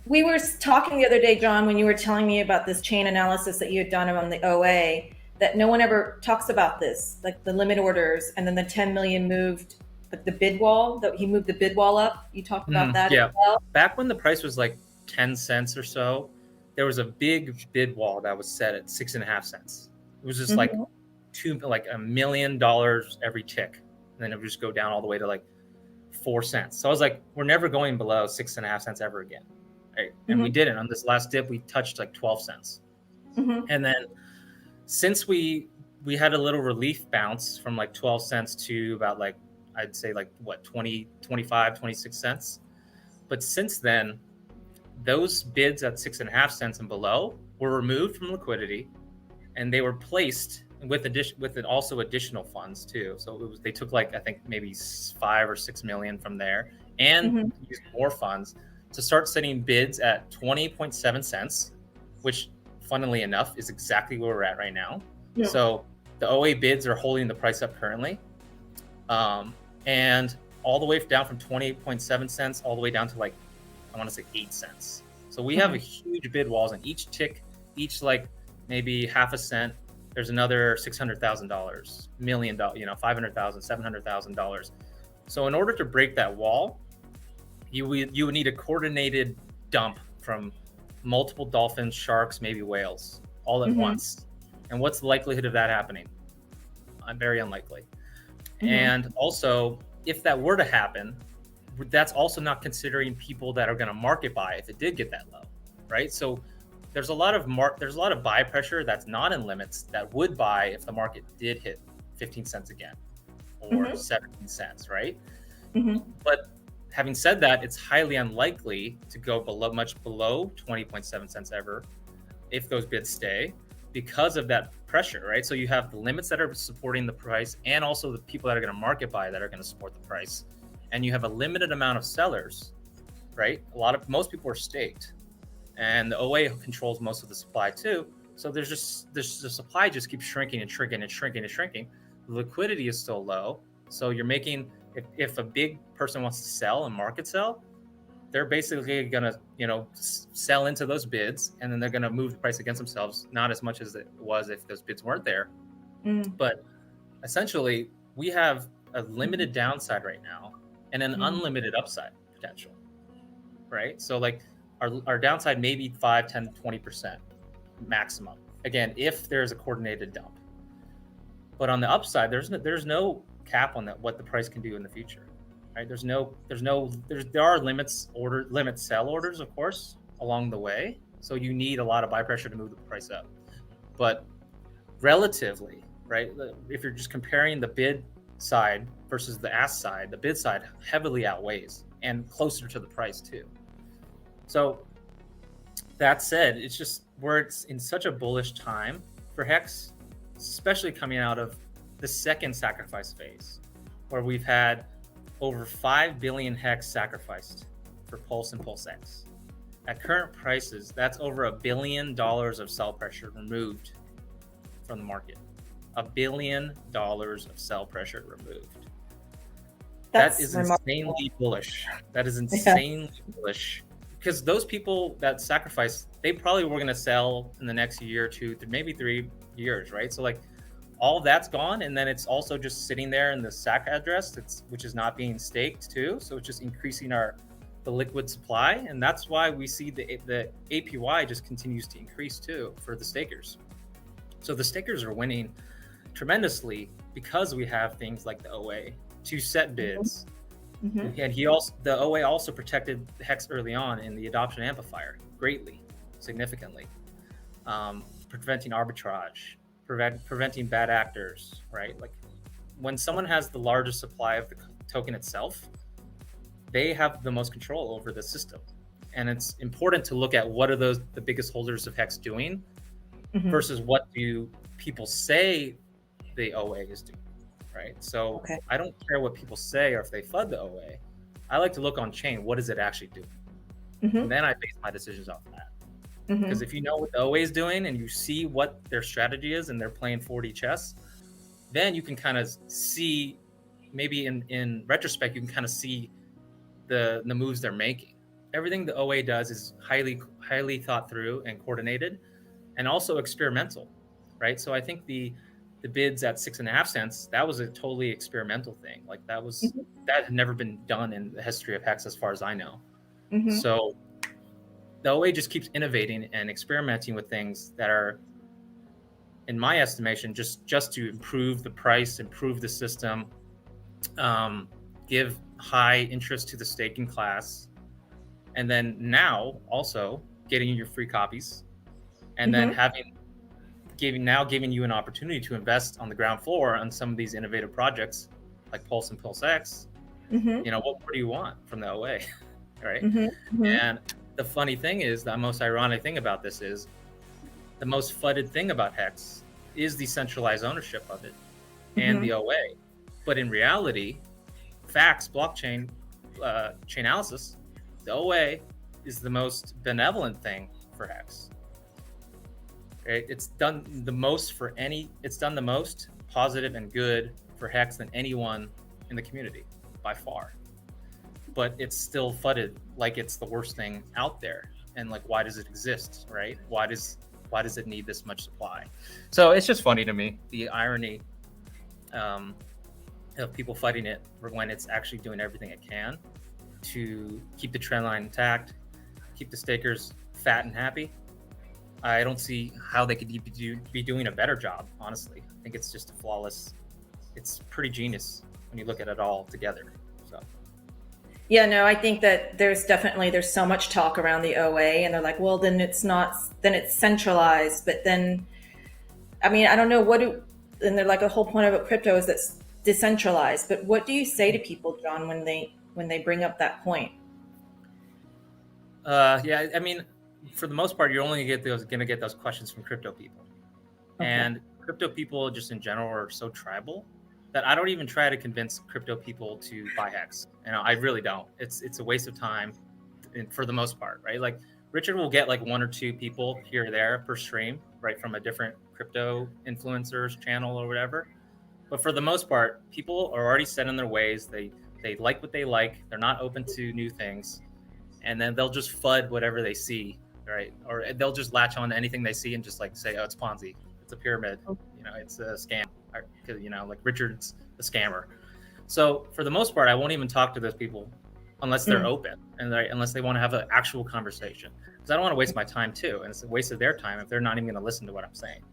We were talking the other day, John, when you were telling me about this chain analysis that you had done on the OA, that no one ever talks about this, like the limit orders, and then the 10 million moved, like the bid wall, that he moved the bid wall up. You talked about that Yeah. as well. Back when the price was like 10 cents or so, there was a big bid wall that was set at 6.5 cents. It was just like $1 million every tick. And then it would just go down all the way to like 4 cents. So I was like, we're never going below 6.5 cents ever again. Right? And we didn't. On this last dip, we touched like 12 cents. And then since we had a little relief bounce from like 12 cents to about like, I'd say like what, 20, 25, 26 cents. But since then, those bids at 6.5 cents and below were removed from liquidity, and they were placed with also additional funds too. So they took like, I think maybe 5 or 6 million from there and used more funds to start setting bids at 20.7 cents, which funnily enough is exactly where we're at right now. Yeah. So the OA bids are holding the price up currently. And all the way down from 20.7 cents all the way down to like, I want to say 8 cents. So we have a huge bid walls, and each tick, each like maybe half a cent, there's another $600,000, million, $500,000, $700,000. So in order to break that wall, you would need a coordinated dump from multiple dolphins, sharks, maybe whales, all at once. And what's the likelihood of that happening? Very unlikely. And also, if that were to happen, that's also not considering people that are going to market buy if it did get that low, right? So there's a lot of buy pressure that's not in limits that would buy if the market did hit 15 cents again or 17 cents, right? But having said that, it's highly unlikely to go much below 20.7 cents ever if those bids stay, because of that pressure, right? So you have the limits that are supporting the price, and also the people that are going to market buy that are going to support the price. And you have a limited amount of sellers, right? Most people are staked, and the OA controls most of the supply too. So the supply just keeps shrinking and shrinking and shrinking and shrinking. The liquidity is still low. So you're making, if a big person wants to sell and market sell, they're basically going to, sell into those bids, and then they're going to move the price against themselves, not as much as it was if those bids weren't there. But essentially, we have a limited downside right now and an unlimited upside potential, right? So like our downside may be 5, 10, 20% maximum. Again, if there's a coordinated dump. But on the upside, there's no cap on that, what the price can do in the future. Right? There are limit sell orders, of course, along the way. So you need a lot of buy pressure to move the price up. But relatively, right? If you're just comparing the bid side versus the ask side, the bid side heavily outweighs and closer to the price too. So that said, it's in such a bullish time for HEX, especially coming out of the second sacrifice phase, where we've had over 5 billion HEX sacrificed for Pulse and Pulse X. At current prices, that's over $1 billion of sell pressure removed from the market. $1 billion of sell pressure removed. That is insanely bullish. That is insanely bullish. Because those people that sacrificed, they probably were going to sell in the next year or two, maybe 3 years, right? So like, all of that's gone, and then it's also just sitting there in the SAC address, which is not being staked too. So it's just increasing the liquid supply, and that's why we see the APY just continues to increase too for the stakers. So the stakers are winning tremendously because we have things like the OA to set bids, and the OA also protected HEX early on in the adoption amplifier greatly, significantly, preventing arbitrage. Preventing bad actors, right? Like when someone has the largest supply of the token itself, they have the most control over the system. And it's important to look at what are the biggest holders of HEX doing versus what do people say the OA is doing, right? So I don't care what people say or if they FUD the OA. I like to look on chain, what is it actually doing? And then I base my decisions off of that. Because if you know what the OA is doing and you see what their strategy is and they're playing 4D chess, then you can kind of see, maybe in retrospect, you can kind of see the moves they're making. everything the OA does is highly thought through and coordinated, and also experimental, right? So I think the bids at 6.5 cents, that was a totally experimental thing. Like that had never been done in the history of HEX as far as I know. So the OA just keeps innovating and experimenting with things that are, in my estimation, just to improve the price, improve the system, give high interest to the staking class, and then now also getting your free copies, and then giving you an opportunity to invest on the ground floor on some of these innovative projects like Pulse and Pulse X. You know, what more do you want from the OA, right? And the funny thing is, the most ironic thing about this is, the most FUDed thing about HEX is the centralized ownership of it and the OA. But in reality, facts, blockchain, chain analysis, the OA is the most benevolent thing for HEX. Right? It's done the most positive and good for HEX than anyone in the community by far. But it's still FUDed like it's the worst thing out there. And like, why does it exist, right? Why does it need this much supply? So it's just funny to me, the irony of people fighting it when it's actually doing everything it can to keep the trend line intact, keep the stakers fat and happy. I don't see how they could be doing a better job, honestly. I think it's just it's pretty genius when you look at it all together. So. Yeah, no, I think that there's so much talk around the OA, and they're like, well, then it's centralized. But then, I mean, I don't know and they're like, a whole point about crypto is that's decentralized. But what do you say to people, John, when they bring up that point? Yeah, I mean, for the most part, you're only going to get those questions from crypto people. Okay. And crypto people just in general are so tribal that I don't even try to convince crypto people to buy HEX. You know, I really don't. It's a waste of time for the most part, right? Like Richard will get like 1 or 2 people here or there per stream, right, from a different crypto influencers channel or whatever. But for the most part, people are already set in their ways. They like what they like. They're not open to new things. And then they'll just FUD whatever they see, right? Or they'll just latch on to anything they see and just like say, oh, it's Ponzi, it's a pyramid, you know, it's a scam. Because, you know, like Richard's a scammer. So for the most part, I won't even talk to those people unless they're open and unless they want to have an actual conversation. Because I don't want to waste my time too, and it's a waste of their time if they're not even going to listen to what I'm saying.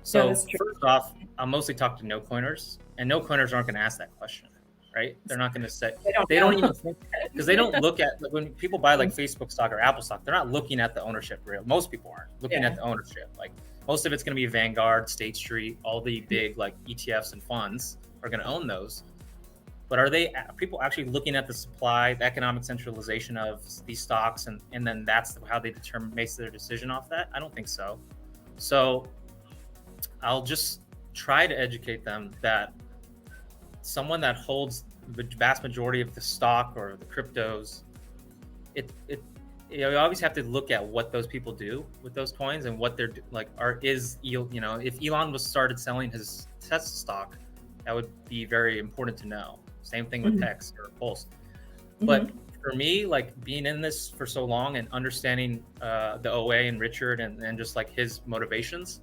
So first off, I'll mostly talk to no-coiners, and no-coiners aren't going to ask that question, right? They're not going to say, they don't even think, because they don't look at, like, when people buy like Facebook stock or Apple stock, they're not looking at the ownership real. Most people aren't looking at the ownership. Like most of it's going to be Vanguard, State Street, all the big like ETFs and funds are going to own those. But are people actually looking at the supply, the economic centralization of these stocks, and then that's how they makes their decision off that? I don't think so. So I'll just try to educate them that someone that holds the vast majority of the stock or the cryptos, you always have to look at what those people do with those coins and what they're like. If Elon started selling his Tesla stock, that would be very important to know. Same thing with HEX or Pulse. But for me, like being in this for so long and understanding the OA and Richard and just like his motivations,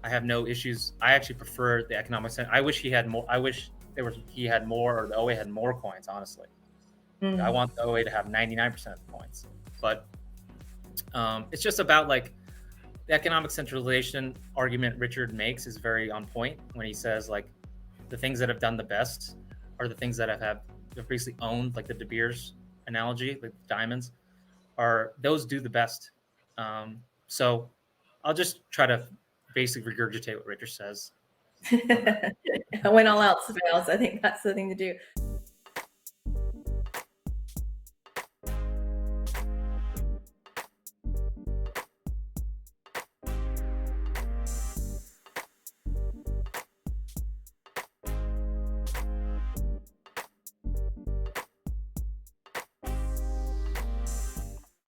I have no issues. I actually prefer the economic sense. I wish he had more. I wish he had more, or the OA had more coins, honestly. I want the OA to have 99% of the coins. But it's just about like the economic centralization argument Richard makes is very on point when he says like the things that have done the best are the things that have basically owned, like the De Beers analogy, like diamonds, those do the best. So I'll just try to basically regurgitate what Richard says. When all else fails, I think that's the thing to do.